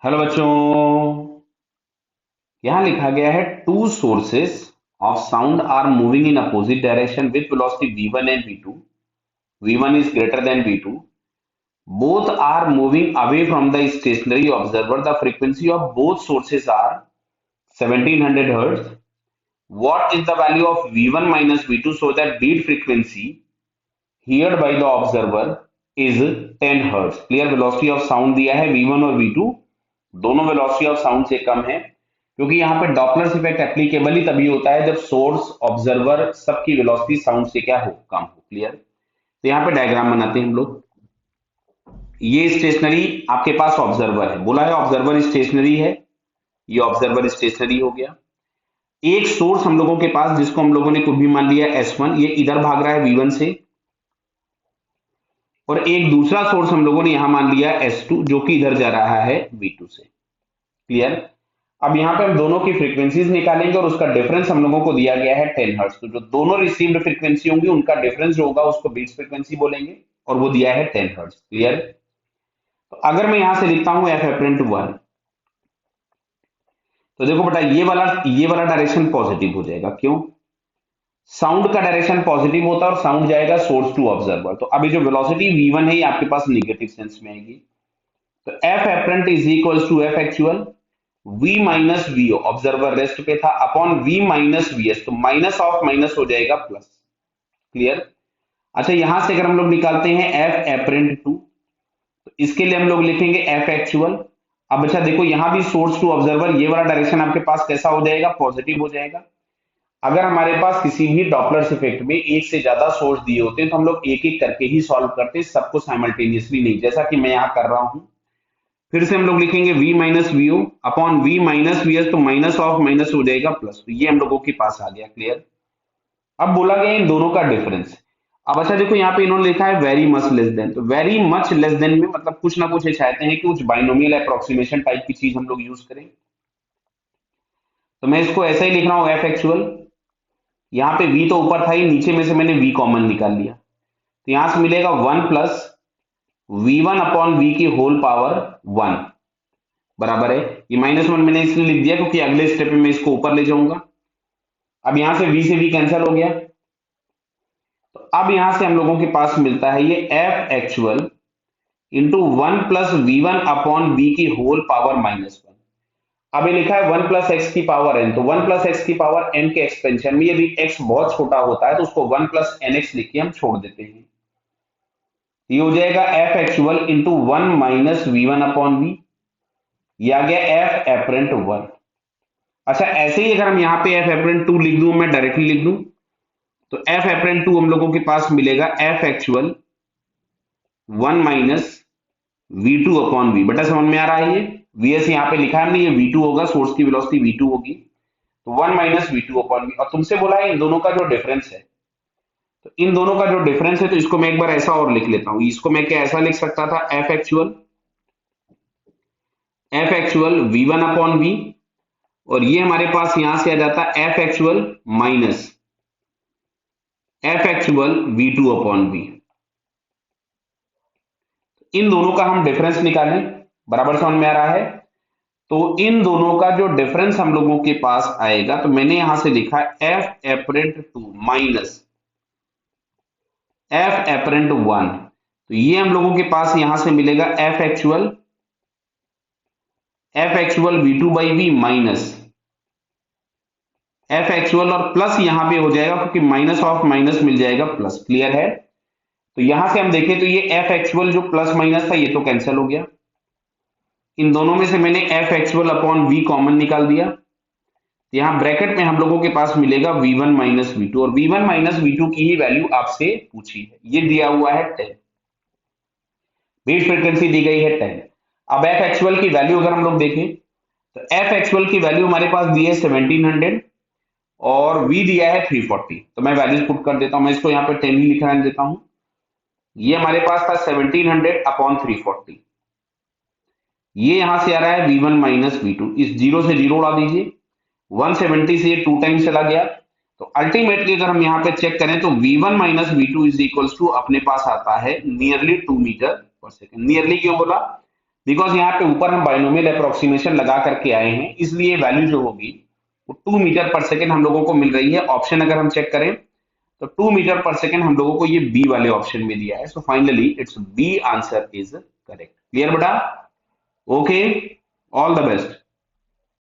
Hello बच्चों। यहाँ लिखा गया है two sources of sound are moving in opposite direction with velocity v1 and v2. v1 is greater than v2. Both are moving away from the stationary observer. The frequency of both sources are 1700 hertz. What is the value of v1 minus v2 so that beat frequency heard by the observer is 10 hertz. Clear. Velocity of sound दिया है v1 और v2, दोनों velocity of sound से कम है, क्योंकि यहाँ पे Doppler effect applicable ही तभी होता है जब सोर्स ऑब्जर्वर सबकी वेलोसिटी साउंड से क्या हो, कम हो। क्लियर। तो यहाँ पे डायग्राम बनाते हैं हम लोग। ये स्टेशनरी आपके पास ऑब्जर्वर है, बोला है ऑब्जर्वर स्टेशनरी है, ये ऑब्जर्वर स्टेशनरी हो गया। एक सोर्स हम लोगों के पास जिसको हम लोगों ने कुछ भी मान लिया S1, ये इधर भाग रहा है v1 से, और एक दूसरा सोर्स हम लोगों ने यहां मान लिया S2 जो कि इधर जा रहा है V2 से। क्लियर। अब यहां पे हम दोनों की फ्रीक्वेंसीज निकालेंगे और उसका डिफरेंस हम लोगों को दिया गया है 10 हर्ट्ज। तो जो दोनों रिसीव्ड फ्रीक्वेंसी होंगी उनका डिफरेंस जो होगा उसको बीट्स फ्रीक्वेंसी बोलेंगे, और वो दिया है 10 हर्ट्ज। क्लियर। तो अगर मैं यहां से लिखता हूं एफ एपरेंट 1, तो देखो बेटा ये वाला डायरेक्शन पॉजिटिव हो जाएगा। क्यों? साउंड का डायरेक्शन पॉजिटिव होता है और साउंड जाएगा सोर्स टू ऑब्जर्वर। तो अभी जो वेलोसिटी v1 है ये आपके पास निगेटिव सेंस में आएगी। तो F apparent is equal to F actual v minus VO, observer rest पे था, अपॉन v माइनस वीएस, तो माइनस ऑफ माइनस हो जाएगा प्लस। क्लियर। अच्छा, यहां से अगर हम लोग निकालते हैं एफ एपरेंट 2, तो इसके लिए हम लोग लिखेंगे एफ एक्चुअल। अब अच्छा देखो, यहां भी सोर्स टू ऑब्जर्वर, ये वाला डायरेक्शन आपके पास कैसा हो जाएगा, पॉजिटिव हो जाएगा। अगर हमारे पास किसी भी डॉपलर इफेक्ट में एक से ज्यादा सोर्स दिए होते हैं तो हम लोग एक एक करके ही सॉल्व करते हैं, सबको साइमल्टेनियसली नहीं, जैसा कि मैं यहां कर रहा हूं। फिर से हम लोग लिखेंगे v minus VO upon v minus VS, तो माइनस ऑफ माइनस हो जाएगा प्लस। तो ये हम लोगों के पास आ गया। क्लियर। अब बोला गया इन दोनों का डिफरेंस। अब अच्छा देखो, यहाँ पे इन्होंने लिखा है वेरी मच लेस देन, तो वेरी मच लेस देन में मतलब कुछ ना कुछ ये चाहते हैं कि कुछ बाइनोमियल अप्रोक्सीमेशन टाइप की चीज हम लोग यूज करें। तो मैं इसको ऐसा ही लिख रहा हूं एफ एक्चुअल। यहाँ पे v तो ऊपर था ही, नीचे में से मैंने v कॉमन निकाल लिया, तो यहां से मिलेगा 1 प्लस v1 अपॉन v की होल पावर 1 बराबर है, ये -1 मैंने इसलिए लिख दिया क्योंकि अगले स्टेप में मैं इसको ऊपर ले जाऊंगा। अब यहां से v से v कैंसिल हो गया, तो अब यहां से हम लोगों के पास मिलता है ये f actual into 1 plus v1 upon v की होल पावर -1। अब ये लिखा है 1 प्लस एक्स की पावर n, तो 1 प्लस एक्स की पावर n के एक्सपेंशन में यदि x बहुत छोटा होता है तो उसको 1 प्लस nx लिख के हम छोड़ देते हैं। ये हो जाएगा f actual into 1 minus v1 upon v, ये आ गया f एपरेंट 1। अच्छा, ऐसे ही अगर हम यहाँ पे f एपरेंट 2 लिख दूं, मैं डायरेक्टली लिख दूं, तो f एपरेंट 2 हम लोगों के पास मिलेगा f actual 1 minus v2 upon v। बेटा समझ में आ रहा है? ये vs यहाँ पे लिखा है हमने, ये v2 होगा, सोर्स की वेलोसिटी v2 होगी, तो 1 माइनस v2 अपॉन v। और तुमसे बोला है इन दोनों का जो डिफरेंस है, तो इन दोनों का जो डिफरेंस है, तो इसको मैं एक बार ऐसा और लिख लेता हूं। इसको मैं क्या ऐसा लिख सकता था, F actual v1 upon v, और ये हमारे पास यहां से आ जाता है F actual minus F actual v2 upon v। इन दोनों का हम डिफरेंस निकालें, बराबर समझ में आ रहा है? तो इन दोनों का जो डिफरेंस हम लोगों के पास आएगा, तो मैंने यहां से लिखा F apparent 2 minus F apparent 1, तो ये हम लोगों के पास यहां से मिलेगा F actual v2 by v minus F actual, और प्लस यहां पे हो जाएगा क्योंकि माइनस ऑफ माइनस मिल जाएगा प्लस। क्लियर है? तो यहां से हम देखें तो ये एफ एक्चुअल जो प्लस माइनस था ये तो कैंसिल हो गया, इन दोनों में से मैंने F actual upon v common निकाल दिया, यहां ब्रैकेट में हम लोगों के पास मिलेगा v1 माइनस v2, और v1 माइनस v2 की ही वैल्यू आपसे पूछी है, ये दिया हुआ है 10, बीट फ्रीक्वेंसी दी गई है 10। अब एफ एक्चुअल की वैल्यू अगर हम लोग देखें, तो एफ एक्चुअल की वैल्यू हमारे पास दी है 1700 और v दिया है 340, तो मैं वैल्यूज पुट कर देता हूं, मैं इसको यहाँ पे 10 ही लिखा देता हूं। ये हमारे पास था 1700 अपॉन 340, ये यहां से आ रहा है v1 माइनस v2, इस जीरो से जीरो उड़ा दीजिए, 170 से 2 टाइम्स चला गया, तो अल्टीमेटली अगर हम यहाँ पे चेक करें तो v1 minus v2 is equals to अपने पास आता है नियरली 2 मीटर पर सेकेंड। नियरली क्यों बोला? बिकॉज यहाँ पे ऊपर हम बाइनोमियल अप्रोक्सीमेशन लगा करके आए हैं, इसलिए वैल्यू जो होगी वो 2 मीटर पर सेकेंड हम लोगों को मिल रही है। ऑप्शन अगर हम चेक करें तो 2 मीटर पर सेकेंड हम लोगों को ये बी वाले ऑप्शन में दिया है। So finally it's B answer is correct. Clear बेटा? Okay, all the best.